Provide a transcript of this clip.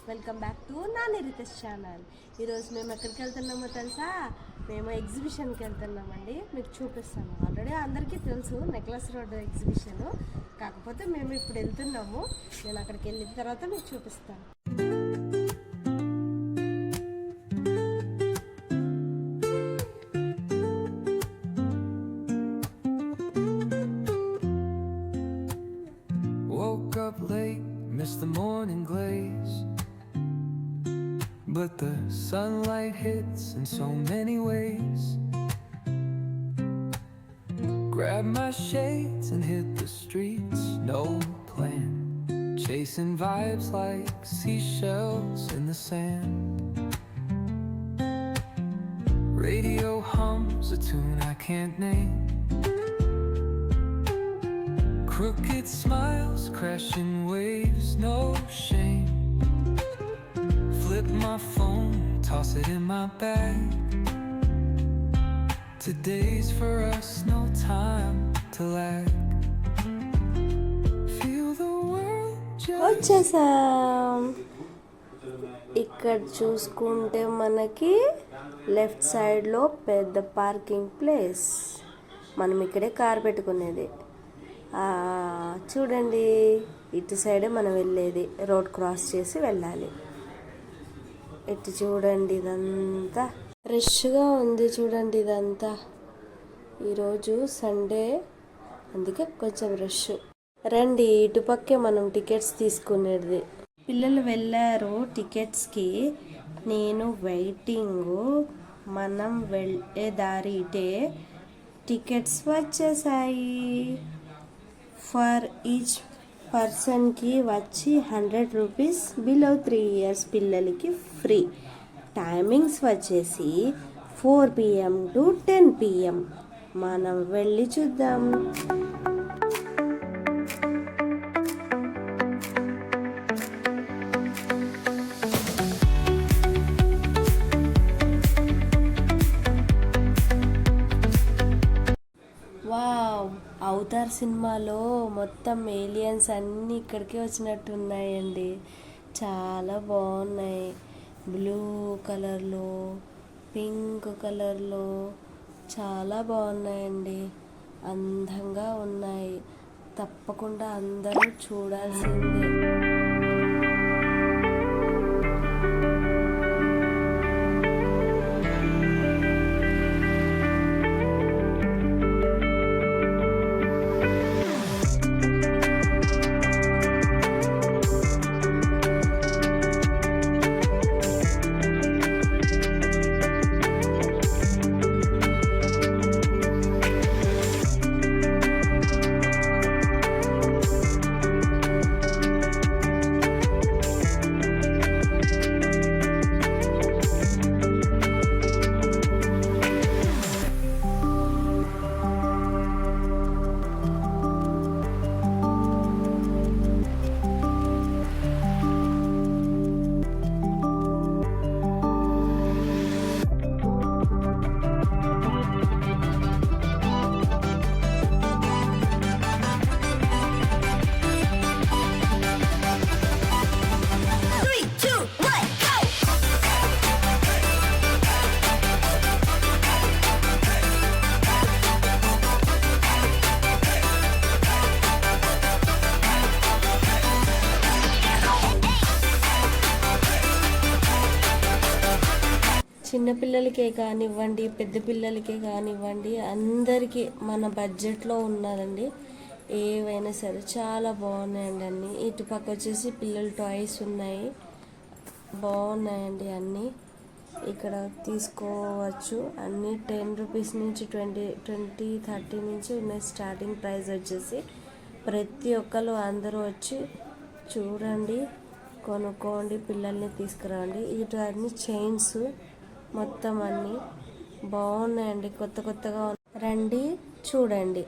Welcome back to Nani Ritesh channel. ఈరోజు మేము ఎక్కడికి వెళ్తున్నామో తెలుసా? మేము ఎగ్జిబిషన్కి వెళ్తున్నామండి. మీకు చూపిస్తాను. ఆల్రెడీ అందరికీ తెలుసు నెక్లెస్ రోడ్ ఎగ్జిబిషన్, కాకపోతే మేము ఇప్పుడు వెళ్తున్నాము. నేను అక్కడికి వెళ్ళిన తర్వాత మీకు చూపిస్తాను. Woke up late, missed the morning glaze, but the sunlight hits in so many ways. Grabbed my shades and hit the streets, no plan, chasing vibes like seashells in the sand. Radio hums a tune I can't name, crooked smiles, crashing waves, no shame. Flip my phone, toss it in my bag. Today's for us, no time to lag. Feel the world just వచ్చేసాం. ఇక్కడ చూసుకుంటే మనకి left సైడ్లో పెద్ద parking place. మనం ఇక్కడే car పెట్టుకునేది. చూడండి, ఇటు సైడే మనం వెళ్ళేది. రోడ్ క్రాస్ చేసి వెళ్ళాలి. ఇటు చూడండి, ఇదంతా రష్గా ఉంది. చూడండి, ఇదంతా ఈరోజు సండే, అందుకే కొంచెం రష్. రండి, ఇటుపక్కే మనం టికెట్స్ తీసుకునేది. పిల్లలు వెళ్ళారు టికెట్స్కి, నేను వెయిటింగ్. మనం వెళ్ళే దారి ఇటే. టికెట్స్ వచ్చేసాయి. ఫర్ ఈచ్ పర్సన్కి వచ్చి 100 రూపీస్, బిలో 3 years పిల్లలకి ఫ్రీ. టైమింగ్స్ వచ్చేసి 4 PM to 10 PM. మనం వెళ్ళి చూద్దాం. వావ్, అవతార్ సినిమాలో మొత్తం ఏలియన్స్ అన్నీ ఇక్కడికే వచ్చినట్టు ఉన్నాయండి. చాలా బాగున్నాయి. బ్లూ కలర్లో, పింక్ కలర్లో చాలా బాగున్నాయండి. అందంగా ఉన్నాయి. తప్పకుండా అందరూ చూడాల్సిందే. చిన్నపిల్లలకే కానివ్వండి, పెద్ద పిల్లలకే కానివ్వండి, అందరికీ మన బడ్జెట్లో ఉన్నదండి. ఏవైనా సరే చాలా బాగున్నాయండి అన్నీ. ఇటుపక్క వచ్చేసి పిల్లల టాయ్స్ ఉన్నాయి. బాగున్నాయండి అన్నీ. ఇక్కడ తీసుకోవచ్చు. అన్నీ 10 రూపీస్ నుంచి 20, 30 నుంచి ఉన్నాయి. స్టార్టింగ్ ప్రైస్ వచ్చేసి ప్రతి ఒక్కరు అందరూ వచ్చి చూడండి, కొనుక్కోండి, పిల్లల్ని తీసుకురండి. ఇటు అన్ని చైన్స్ మొత్తం అన్నీ బాగున్నాయండి. కొత్తగా రండి, చూడండి.